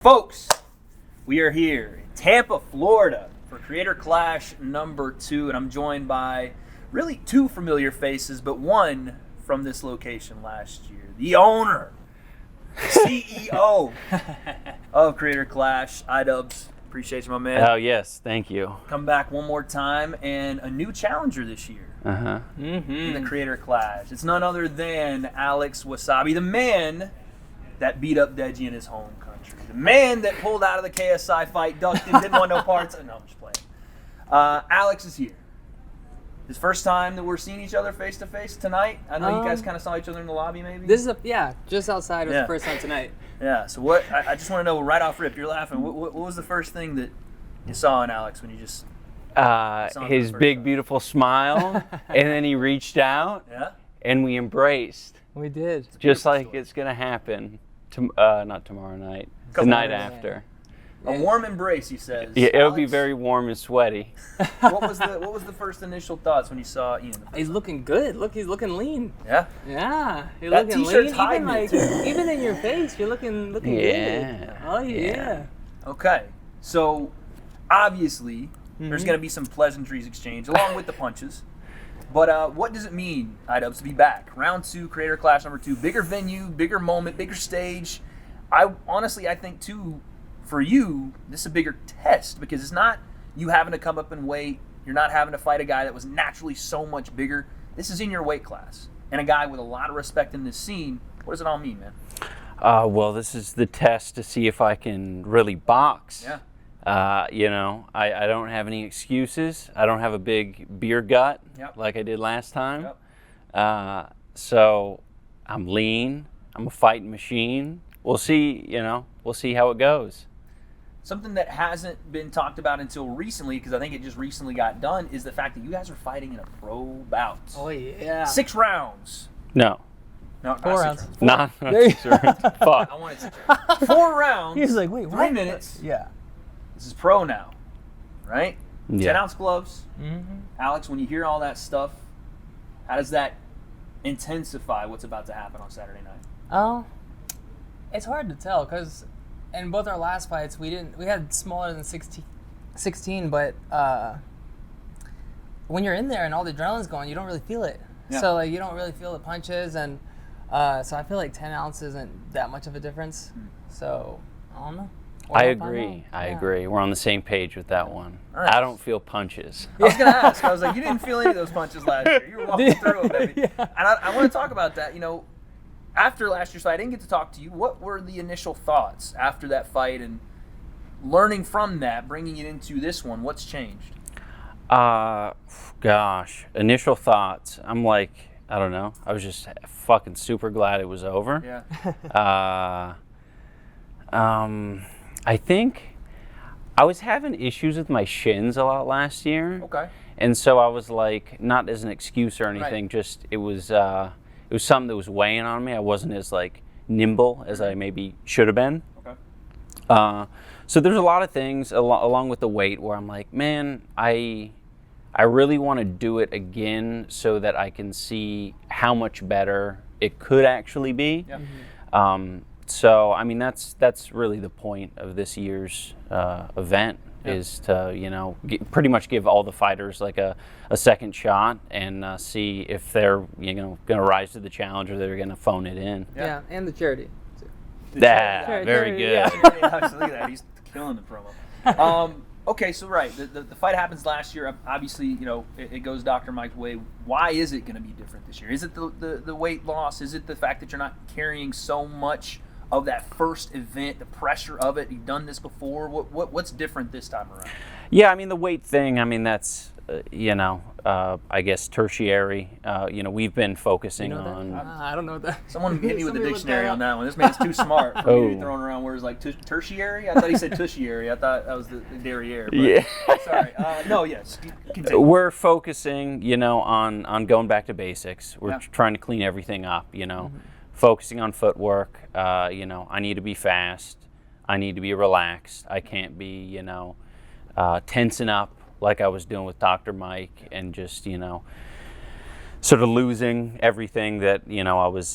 Folks, we are here in Tampa, Florida for Creator Clash number 2, and I'm joined by really 2 familiar faces, but one from this location last year. The owner, CEO of Creator Clash, Idubbbz. Appreciate you, my man. Oh, yes. Thank you. Come back one more time, and a new challenger this year in the Creator Clash. It's none other than Alex Wassabi, the man that beat up Deji in his home country. The man that pulled out of the KSI fight, ducked him, didn't want no parts. No, I'm just playing. Alex is here. His first time that we're seeing each other face to face tonight. I know you guys kind of saw each other in the lobby, maybe. This is just outside was the first time tonight. Yeah. So what? I just want to know right off rip. You're laughing. What was the first thing that you saw in Alex when you just? His big, beautiful smile, and then he reached out. Yeah. And we embraced. We did. Just like story. It's gonna happen. Not tomorrow night. The night after. A warm embrace, he says. Yeah, it'll be very warm and sweaty. What was the first initial thoughts when you saw Ian? He's looking good. Look, he's looking lean. Yeah. Yeah, you're That looking t-shirt's lean. hiding Even in your face, you're looking good. Oh yeah. Okay, so obviously there's going to be some pleasantries exchanged along with the punches. But what does it mean, Idubbbz, to be back? Round 2, Creator Clash number 2. Bigger venue, bigger moment, bigger stage. I think, too, for you, this is a bigger test because it's not you having to come up in weight. You're not having to fight a guy that was naturally so much bigger. This is in your weight class. And a guy with a lot of respect in this scene. What does it all mean, man? Well, this is the test to see if I can really box. Yeah. I don't have any excuses. I don't have a big beer gut like I did last time. So I'm lean. I'm a fighting machine. We'll see, we'll see how it goes. Something that hasn't been talked about until recently, because I think it just recently got done, is the fact that you guys are fighting in a pro bout. Oh, yeah. 6 rounds. No. No, 4 rounds. Not 6 rounds. Fuck. I wanted 6 rounds. 4 rounds. He was like, wait, what? 3 minutes. Yeah. This is pro now, right? Yeah. 10-ounce gloves. Alex, when you hear all that stuff, how does that intensify what's about to happen on Saturday night? Oh, it's hard to tell because in both our last fights we had smaller than 16, but when you're in there and all the adrenaline's going, you don't really feel it. Yeah. So you don't really feel the punches, and so I feel like 10 ounces isn't that much of a difference. So I don't know. I agree. We're on the same page with that one. Right. I don't feel punches. I was going to ask. I was like, you didn't feel any of those punches last year. You were walking through them, baby. Yeah. And I want to talk about that. After last year's fight, I didn't get to talk to you. What were the initial thoughts after that fight and learning from that, bringing it into this one? What's changed? Gosh, initial thoughts. I'm like, I don't know. I was just fucking super glad it was over. Yeah. I think I was having issues with my shins a lot last year. Okay. And so I was like, not as an excuse or anything, just it was something that was weighing on me. I wasn't as like nimble as I maybe should have been. Okay. So there's a lot of things along with the weight where I'm like, man, I really want to do it again so that I can see how much better it could actually be. Yeah. So, I mean, that's really the point of this year's event is to, pretty much give all the fighters like a second shot and see if they're, going to rise to the challenge or they're going to phone it in. Yeah, and the charity. Very good. Yeah, look at that. He's killing the promo. Okay, so the fight happens last year. Obviously, it goes Dr. Mike's way. Why is it going to be different this year? Is it the weight loss? Is it the fact that you're not carrying so much of that first event, the pressure of it? You've done this before. What's different this time around? Yeah, I mean, the weight thing, I mean, that's, I guess tertiary. We've been focusing on... I don't know that. Someone hit me with a dictionary on that one. This man's too smart for me to be throwing around words like tertiary. I thought he said tertiary. I thought that was the derriere. But, yeah. Sorry. No, yes. Continue. We're focusing, on going back to basics. We're trying to clean everything up, focusing on footwork. I need to be fast. I need to be relaxed. I can't be, tensing up like I was doing with Dr. Mike and just, sort of losing everything that, I was,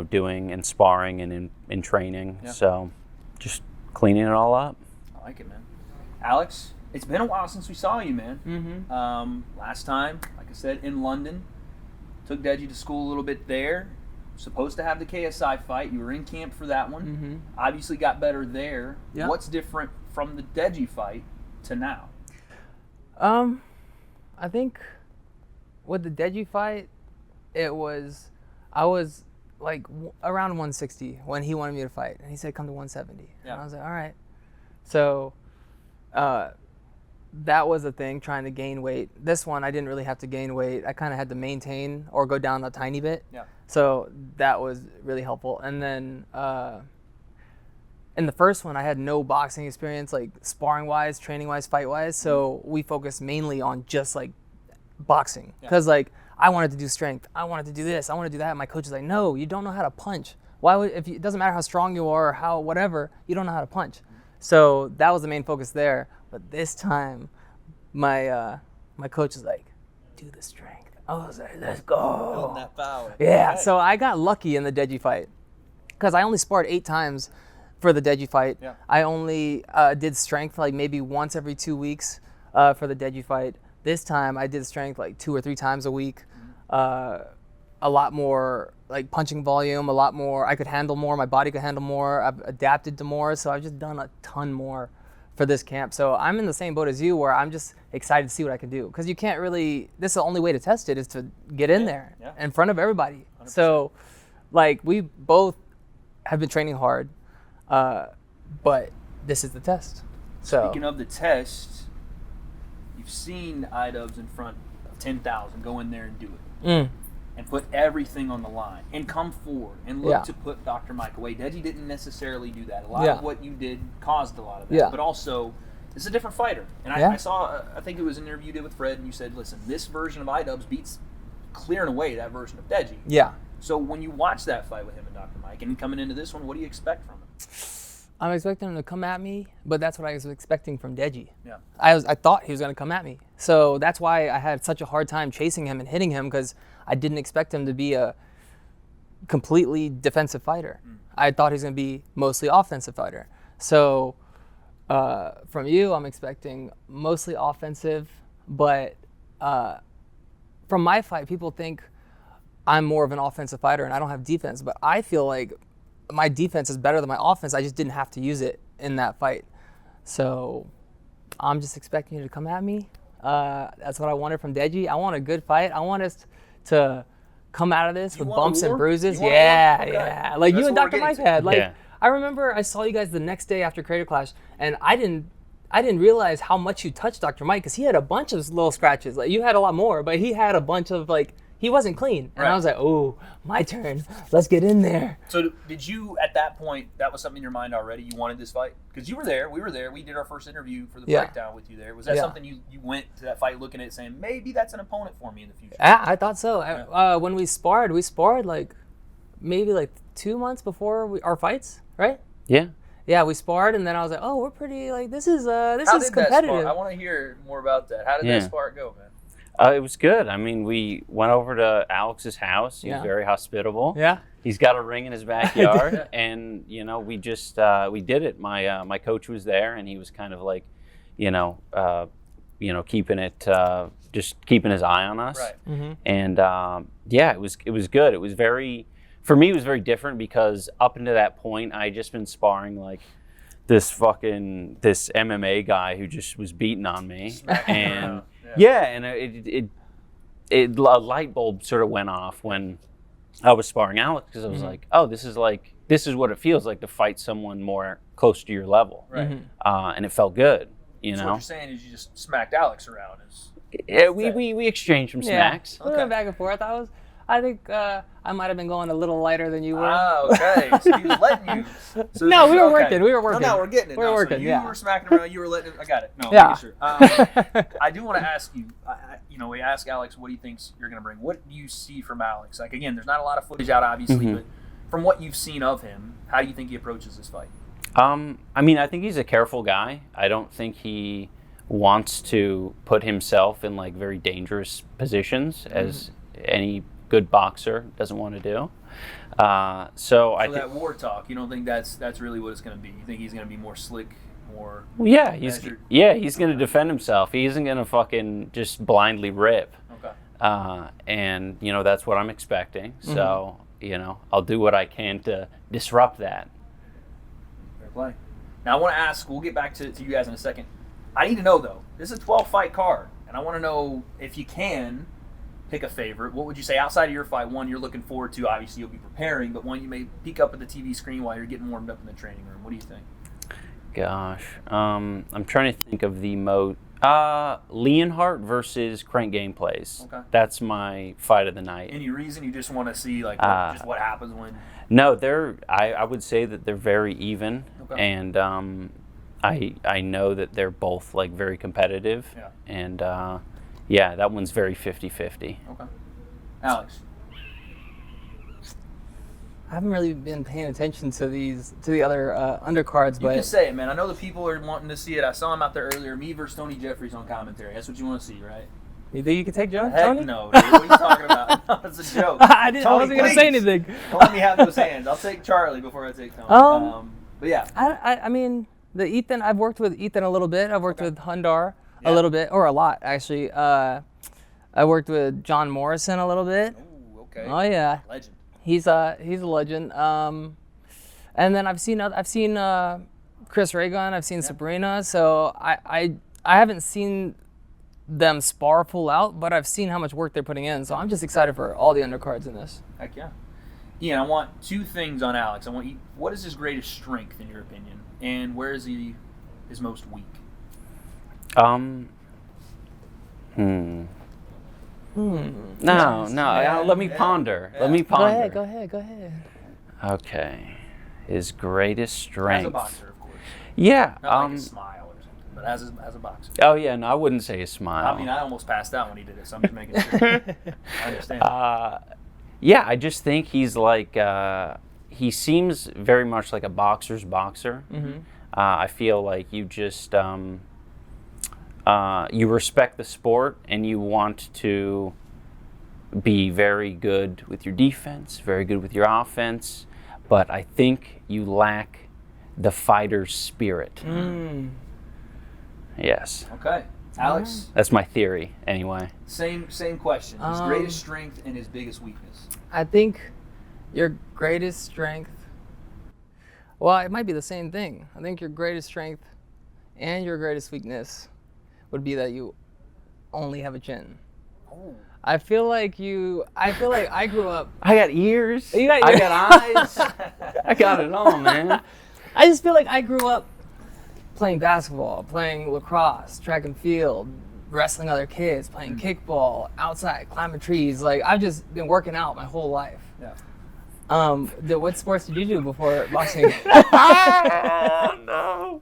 doing and sparring and in training. Yeah. So just cleaning it all up. I like it, man. Alex, it's been a while since we saw you, man. Last time, like I said, in London. Took Deji to school a little bit there. Supposed to have the KSI fight. You were in camp for that one. Obviously got better there. Yeah. What's different from the Deji fight to now? I think with the Deji fight, I was like around 160 when he wanted me to fight, and he said come to 170. Yeah. And I was like, all right. So that was a thing, trying to gain weight. This one, I didn't really have to gain weight. I kind of had to maintain or go down a tiny bit. Yeah. So that was really helpful. And then in the first one, I had no boxing experience, like sparring-wise, training-wise, fight-wise. So we focused mainly on just like boxing. Because like I wanted to do strength. I wanted to do this. I want to do that. And my coach is like, no, you don't know how to punch. Why would, if you, it doesn't matter how strong you are or how whatever, you don't know how to punch. So that was the main focus there. But this time, my coach is like, do the strength. I was like, let's go. Building that power. Yeah, Right. so I got lucky in the Deji fight because I only sparred 8 times for the Deji fight. Yeah. I only did strength like maybe once every 2 weeks for the Deji fight. This time I did strength like 2 or 3 times a week. A lot more like punching volume, a lot more. I could handle more. My body could handle more. I've adapted to more. So I've just done a ton more for this camp. So I'm in the same boat as you where I'm just excited to see what I can do. Because you can't really, this is the only way to test it is to get in there in front of everybody. 100%. So like we both have been training hard, but this is the test. So Speaking of the test, you've seen Idubbbz in front of 10,000 go in there and do it. And put everything on the line and come forward and look to put Dr. Mike away. Deji didn't necessarily do that. A lot of what you did caused a lot of that. But also, it's a different fighter. And I saw, I think it was an interview you did with Fred, and you said, listen, this version of Idubbbz beats clear and away that version of Deji. Yeah. So when you watch that fight with him and Dr. Mike, and coming into this one, what do you expect from him? I'm expecting him to come at me, but that's what I was expecting from Deji. Yeah. I thought he was going to come at me. So that's why I had such a hard time chasing him and hitting him, because I didn't expect him to be a completely defensive fighter. I thought he was going to be mostly offensive fighter. So from you, I'm expecting mostly offensive, but from my fight, people think I'm more of an offensive fighter and I don't have defense, but I feel like my defense is better than my offense. I just didn't have to use it in that fight. So I'm just expecting you to come at me. That's what I wanted from Deji. I want a good fight. I want us to come out of this with bumps and bruises. Yeah. Like That's you and what we're Dr. Mike getting to. had. Like I remember I saw you guys the next day after Creator Clash, and I didn't realize how much you touched Dr. Mike, because he had a bunch of little scratches. Like you had a lot more, but he had a bunch of like, he wasn't clean. And I was like, oh, my turn. Let's get in there. So did you, at that point, that was something in your mind already? You wanted this fight? Because you were there. We were there. We did our first interview for the breakdown with you there. Was that something you went to that fight looking at saying, maybe that's an opponent for me in the future? I thought so. When we sparred like maybe like 2 months before our fights, right? Yeah. Yeah, we sparred, and then I was like, oh, we're pretty, like, this is How did competitive. That spar? I want to hear more about that. How did that spar go, man? It was good. I mean, we went over to Alex's house. He was very hospitable. Yeah. He's got a ring in his backyard, and you know, we just we did it. My coach was there, and he was kind of like, keeping it, just keeping his eye on us. Right. And it was good. It was for me, it was very different, because up until that point, I had just been sparring like this MMA guy who just was beating on me, and and a light bulb sort of went off when I was sparring Alex, because I was like, oh, this is what it feels like to fight someone more close to your level, right? And it felt good, you know. So what you're saying is you just smacked Alex around. We exchanged some smacks. We went back and forth. I think I might have been going a little lighter than you were. Oh, okay. So he was letting you. So no, we were working. We were working. No, we're getting it. We're working. So you were smacking around. You were letting. I got it. No, yeah. Sure. I do want to ask you. We ask Alex what he thinks you're going to bring. What do you see from Alex? Like, again, there's not a lot of footage out, obviously, but from what you've seen of him, how do you think he approaches this fight? I mean, I think he's a careful guy. I don't think he wants to put himself in like very dangerous positions as any good boxer doesn't want to do. So I think that war talk, you don't think that's really what it's going to be? You think he's going to be more slick, more he's measured? going to defend himself. He isn't going to fucking just blindly rip. Okay. And that's what I'm expecting. So I'll do what I can to disrupt that. Fair play. Now I want to ask. We'll get back to you guys in a second. I need to know though. This is a 12-fight card, and I want to know if you can pick a favorite. What would you say outside of your fight? One you're looking forward to. Obviously, you'll be preparing, but one you may peek up at the TV screen while you're getting warmed up in the training room. What do you think? Gosh, I'm trying to think of the most. Leonhardt versus Crank Gameplays. Okay. That's my fight of the night. Any reason you just want to see just what happens when? No, I would say that they're very even, Okay. and I know that they're both like very competitive, Yeah. and that one's very 50-50. Okay. Alex. I haven't really been paying attention to the other undercards, You but can say it, man. I know the people are wanting to see it. I saw him out there earlier. Me versus Tony Jeffries on commentary. That's what you want to see, right? you think you can take Tony? Heck no, dude. What are you talking about? No, it's a joke. I Tony, wasn't gonna please. say anything. Don't let me have those hands. I'll take Charlie before I take Tony. But yeah. I mean, the Ethan. I've worked with Ethan a little bit. I've worked with Hundar Yeah. a little bit, or a lot actually. I worked with John Morrison a little bit. Ooh, okay. Oh yeah. Legend. He's a legend. And then I've seen Chris Reagan. I've seen Sabrina. So I haven't seen them spar full out, but I've seen how much work they're putting in. So I'm just excited for all the undercards in this. Heck yeah. Ian, I want two things on Alex. What is his greatest strength in your opinion, and where is he his most weak? No, let me ponder. Yeah. Let me ponder. Go ahead. Okay. His greatest strength. As a boxer, of course. Yeah. Not like a smile or something, but as a boxer. Oh yeah, no, I wouldn't say a smile. I mean, I almost passed out when he did it, so I'm just making sure. I understand. Yeah, I just think he's like he seems very much like a boxer's boxer. Mm-hmm. I feel like you just you respect the sport and you want to be very good with your defense, very good with your offense, but I think you lack the fighter's spirit. Yes. Okay. Alex, That's my theory, anyway. same question. His greatest strength and his biggest weakness. I think your greatest strength. Well, it might be the same thing. I think your greatest strength and your greatest weakness would be that you only have a chin. Oh. I feel like I grew up. I got ears. You got I ears. got eyes. I got it all, man. I just feel like I grew up playing basketball, playing lacrosse, track and field, wrestling other kids, playing kickball, outside, climbing trees. Like I've just been working out my whole life. Yeah. What sports did you do before boxing? Oh, no.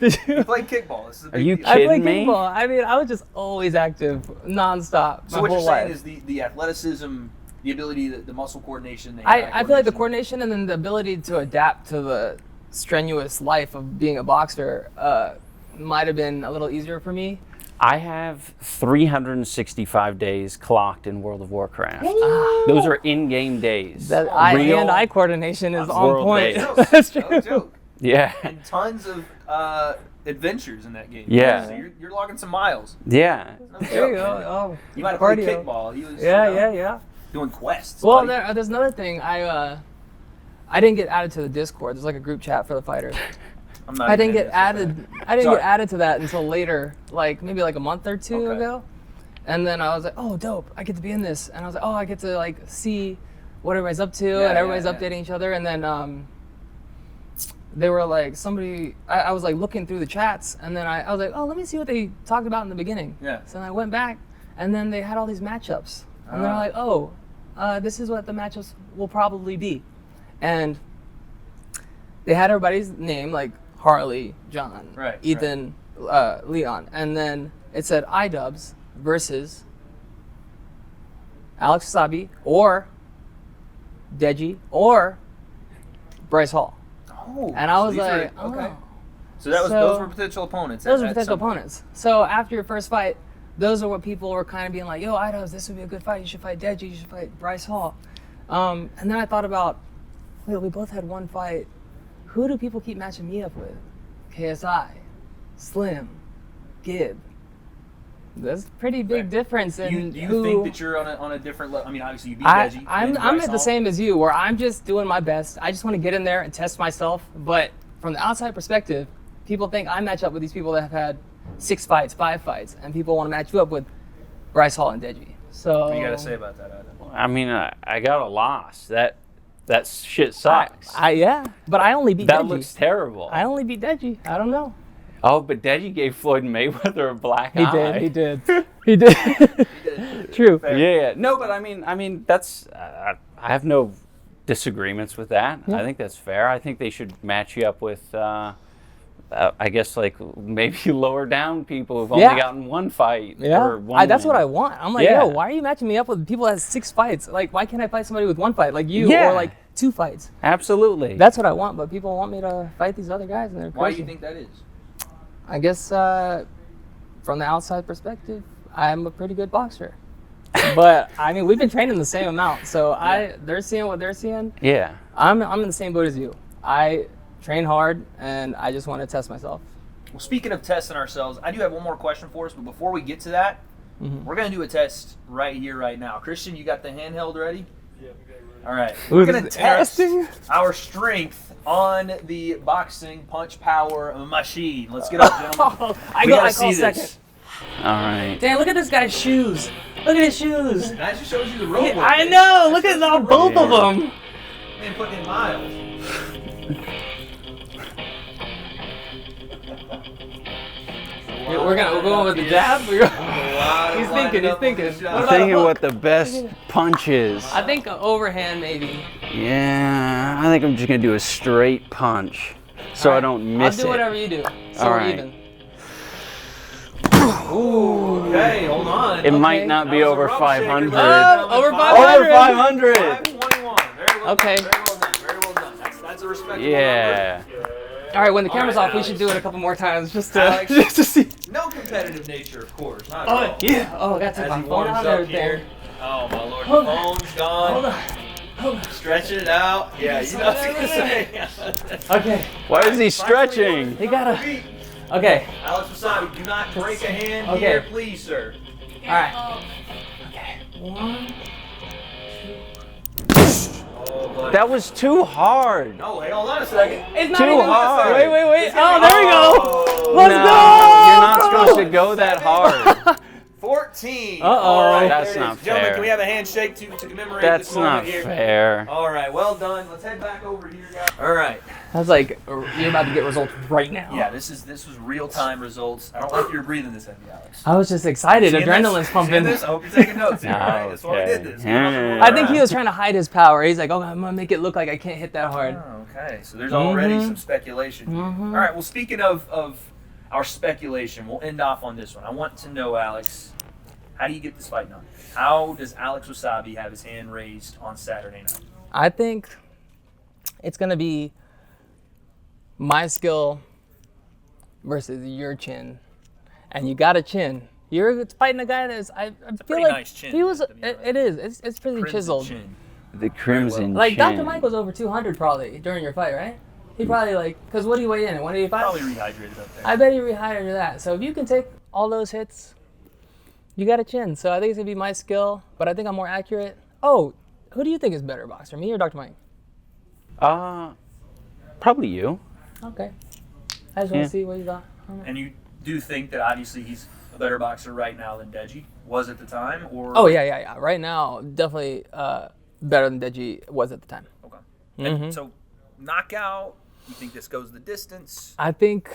You played kickball. This is a big Are you deal. I played kidding me? kickball. I mean, I was just always active, nonstop. So my what you're whole saying life. is the athleticism, the ability, the muscle coordination. The I hand-eye feel like the coordination and then the ability to adapt to the strenuous life of being a boxer might have been a little easier for me. I have 365 days clocked in World of Warcraft. Those are in-game days. That Real hand-eye coordination is on world point. days. That's No true. joke. Yeah. And tons of adventures in that game. Yeah. So you're logging some miles. Yeah. No There you joke. go. Oh, You might have played cardio. kickball. He was Yeah. doing quests. Well, buddy. there's another thing. I didn't get added to the Discord. There's like a group chat for the fighters. I'm not I even didn't in get this added. with I didn't Sorry. get added to that until later, like maybe like a month or two Okay. ago. And then I was like, oh, dope! I get to be in this. And I was like, oh, I get to like see what everybody's up to, Yeah, and everybody's yeah. updating each other. And then they were like, somebody. I was like looking through the chats, and then I was like, oh, let me see what they talked about in the beginning. Yeah. So then I went back, and then they had all these matchups, and they're like, oh, this is what the matchups will probably be, and they had everybody's name like Harley, John, Right, Ethan, Leon, and then it said Idubbbz versus Alex Wassabi or Deji or Bryce Hall. Oh, And I so was these like, are- okay. oh. So those So- were potential opponents. Those are at potential some point. opponents. So after your first fight, those are what people were kind of being like, yo, Idubbbz, this would be a good fight. You should fight Deji. You should fight Bryce Hall. And then I thought about, wait, we both had one fight. Who do people keep matching me up with? KSI, Slim, Gibb. That's a pretty big difference. In do you think that you're on a different level? I mean, obviously you beat Deji. I'm at the same as you, where I'm just doing my best. I just want to get in there and test myself. But from the outside perspective, people think I match up with these people that have had 6 fights, 5 fights, and people want to match you up with Bryce Hall and Deji. So what do you got to say about that, Adam? I mean, I got a loss. That shit sucks. Yeah, but I only beat that Deji. looks terrible. I only beat Deji. I don't know. Oh, but Deji gave Floyd Mayweather a black eye. He did. True. Yeah. No, but I mean, that's. I have no disagreements with that. Yeah. I think that's fair. I think they should match you up with. I guess like maybe lower down people who've only gotten one fight. Yeah, or one that's what win. I want. I'm like, yo, why are you matching me up with people that have 6 fights? Like, why can't I fight somebody with 1 fight, like you, or like 2 fights? Absolutely. That's what I want, but people want me to fight these other guys, and they're crazy. Why do you think that is? I guess from the outside perspective, I'm a pretty good boxer. But I mean, we've been training the same amount, so they're seeing what they're seeing. Yeah. I'm in the same boat as you. I train hard, and I just want to test myself. Well, speaking of testing ourselves, I do have one more question for us, but before we get to that, we're going to do a test right here, right now. Christian, you got the handheld ready? Yeah, we got it ready. All right. We're going to test our strength on the boxing punch power machine. Let's get up, gentlemen. I call second. All right. Damn, look at this guy's shoes. Look at his shoes. That just shows you the road. I know. Look at both of them. Man, putting in miles. We're going with the jab. He's thinking. I'm thinking what the best punch is. I think an overhand maybe. Yeah, I think I'm just gonna do a straight punch, so I don't miss it. I'll do whatever you do. So All we're right. even. Ooh, okay, hold on. It might not be over 500. Over 500. Over 500. 521. Very well Okay. done. Very well done. That's a respectable Yeah. number. All right, when the camera's off, Alex. we should do it a couple more times just Alex. to see. No competitive nature, of course. Not at all. Yeah. Oh, I got to take As my he phone warms out up and everything. here. Oh, my Lord. Hold The on. phone's gone. Hold on. Stretching it out. Yeah, you know what I was going to say. Okay. Why is he stretching? He gotta. Okay. Alex Wassabi, do not break a hand Okay. here, please, sir. All right. Okay. 1. Oh, buddy. That was too hard. No, wait, hold on a second. It's not Too even. hard. Wait. It's gonna Oh, be- there we go. Oh. Let's No, go. You're not supposed to go that hard. 14. Uh-oh. All right, That's there it not is. Gentlemen, fair. can we have a handshake to commemorate That's this moment not here? fair. All right, well done. Let's head back over here, guys. All right. I was like, you're about to get results right now. Yeah, this was real-time results. I don't like you're breathing this heavy, Alex. I was just excited. Seeing Adrenaline's this? pumping. Seeing this? I hope you're taking notes here. No, All right, that's why we did this. okay. I think he was trying to hide his power. He's like, oh, I'm gonna make it look like I can't hit that hard. Oh, okay, so there's already some speculation here. All right, well, speaking of our speculation, we'll end off on this one. I want to know, Alex, how do you get this fight done? How does Alex Wassabi have his hand raised on Saturday night? I think it's gonna be my skill versus your chin, and you got a chin. You're fighting a guy that's I feel pretty like nice chin, he was. to be honest. It is. It's pretty Crimson chiseled. chin. The crimson Like chin. Dr. Mike was over 200 probably during your fight, right? He probably because what do you weigh in at 185? Probably rehydrated up there. I bet he rehydrated that. So if you can take all those hits, you got a chin. So I think it's gonna be my skill, but I think I'm more accurate. Oh, who do you think is better boxer, me or Dr. Mike? Probably you. Okay. I just want to see what you got. And you do think that obviously he's a better boxer right now than Deji was at the time, or? Oh yeah. Right now, definitely better than Deji was at the time. Okay. And so, knockout. You think this goes the distance? I think.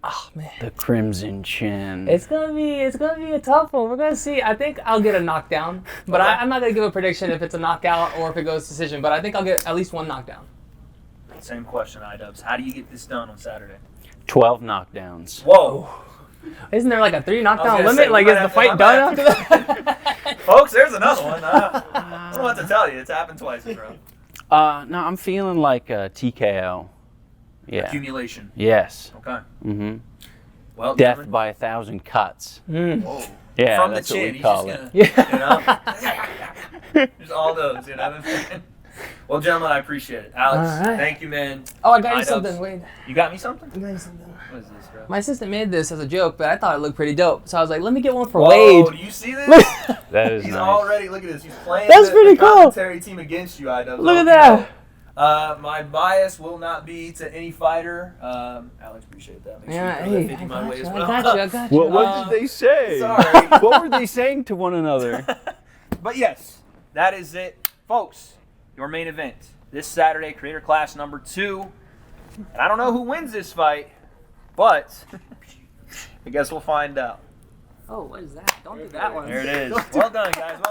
Oh man. The crimson chin. It's gonna be a tough one. We're gonna see. I think I'll get a knockdown, but I'm not gonna give a prediction if it's a knockout or if it goes decision. But I think I'll get at least one knockdown. Same question, Idubbbz. How do you get this done on Saturday? 12 knockdowns. Whoa. Isn't there like a 3 knockdown gonna limit? say, Like, we is might the have fight to- done after that? Folks, there's another one. I don't know what to tell you. It's happened twice in a row. No, I'm feeling like a TKO. Yeah. Accumulation. Yes. Okay. Mm-hmm. Well, death gentlemen. by 1,000 cuts. Whoa. Yeah, From that's the what chin. we He's call just it. gonna, Just all those, you know what I'm saying? Well, gentlemen, I appreciate it. Alex, All right. thank you, man. Oh, I got you IDubbbz. something. Wait. You got me something? I got you something. What is this, bro? My assistant made this as a joke, but I thought it looked pretty dope. So I was like, let me get one for Whoa, Wade. do you see this? That is He's nice. already, look at this. He's playing That's pretty the cool. commentary team against you, IDubbbz. Look at that. My bias will not be to any fighter. Alex, appreciate that. Make sure Yeah, you throw that hey, 50 I my way as got well. you. I got you. What did they say? Sorry. What were they saying to one another? But yes, that is it. Folks, your main event. This Saturday, Creator Class number 2. And I don't know who wins this fight, but I guess we'll find out. Oh, what is that? Don't do that one. There it is. Well done, guys. Well